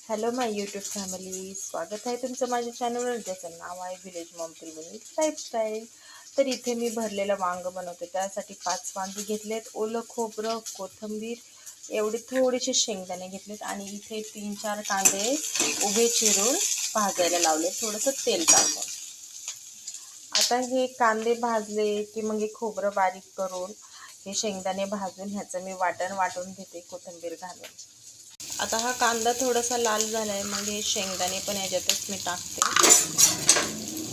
Hello माय YouTube family, स्वागत आहे तुमचं माझ्या चॅनलवर, ज्याचं नाव आहे विलेज मॉम त्रिवेणी लाईफस्टाईल। तर इथे मी भरलेलं वांग बनवते, त्यासाठी 5 वांगी घेतलेत, ओलं खोबरं, कोथिंबीर, एवढे थोडेसे शेंगदाणे घेतलेत आणि इथे 3-4 कांदे उभे चिरून भाजायला लावले थोडंसं तेल टाकून। आता हे कांदे भाजले की मग हे खोबरं बारीक करून हे शेंगदाणे भाजून ह्याचं मी वाटून घेते कोथिंबीर घालून। आता हा कांदा थोडासा लाल झाला आहे, मग हे शेंगदाणे पण याच्यातच मी टाकते,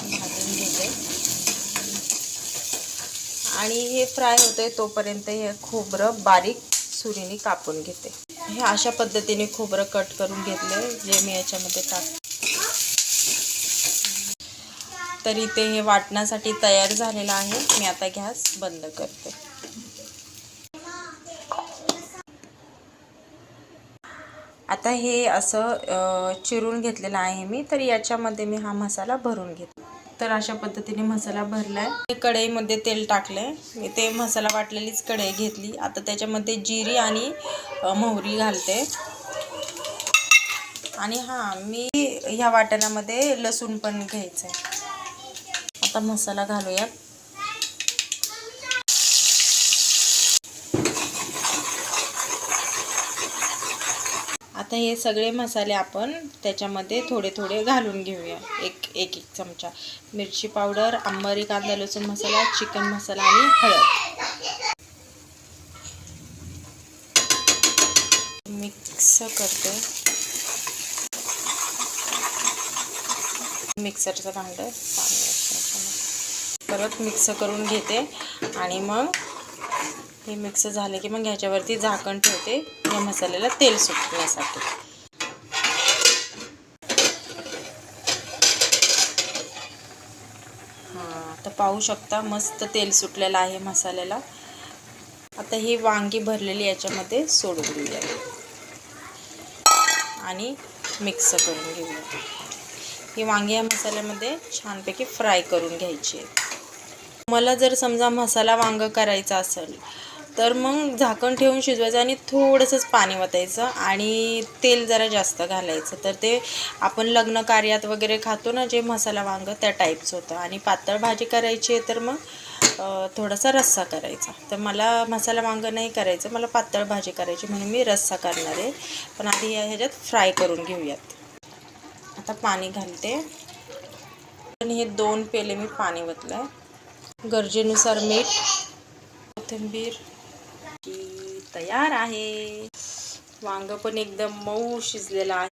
भाजून घेते आणि हे फ्राय होते तोपर्यंत हे खोबरं बारीक सुरीने कापून घेते। हे अशा पद्धतीने खोबरं कट करून घेतले जे मी याच्यामध्ये टाकते। तर इथे हे वाटण्यासाठी तयार झालेलं आहे। मी आता गॅस बंद करते। आता हे असं चिरून घेतलेलं आहे मी, तर याच्यामध्ये मी हा मसाला भरून घेते। तर अशा पद्धतीने मसाला भरलाय। कढईमध्ये तेल टाकलंय मी, ते मसाला वाटलेलीच कढई घेतली। आता त्याच्यामध्ये जिरी आणि मोहरी घालते आणि मी ह्या वाटणामध्ये लसूण पण घ्यायचं आहे। आता मसाला घालूया। आता हे सगळे मसाले आपण त्याच्यामध्ये थोडे थोडे घालून घेऊया। एक चमचा मिरची पावडर, अंबारी कांदा लसूण मसाला, चिकन मसाला आणि हळद मिक्स करते। मिक्सरचं भांडं परत मिक्स करून घेते आणि मग हे मिक्स झाले की मग ह्याच्यावरती झाकण ठेवते या मसाल्याला तेल सुटण्यासाठी। तर पाहू शकता मस्त तेल सुटलेलं आहे मसाल्याला। आता ही वांगी भरलेली याच्यामध्ये सोडून देऊया आणि मिक्स करून घेऊया। ही वांगी या मसाल्यामध्ये छानपैकी फ्राय करून घ्यायची आहे। मला जर समजा मसाला वांग करायचा असेल तर मग झाकण ठेवून शिजवायचं आणि थोडंसंच पाणी वतायचं आणि तेल जरा जास्त घालायचं। तर ते आपण लग्न कार्यात वगैरे खातो ना जे मसाला वांग, त्या टाईपचं होतं। आणि पातळ भाजी करायची आहे तर मग थोडासा रस्सा करायचा। तर मला मसाला वांग नाही करायचं, मला पातळ भाजी करायची, म्हणून मी रस्सा करणार आहे। पण आधी ह्याच्यात फ्राय करून घेऊयात। आता पाणी घालते आणि हे 2 पेले मी पाणी ओतलंय। गरजेनुसार मीठ, कोथिंबीर तयार आहे। वांग पण एकदम मऊ शिजलेलं आहे।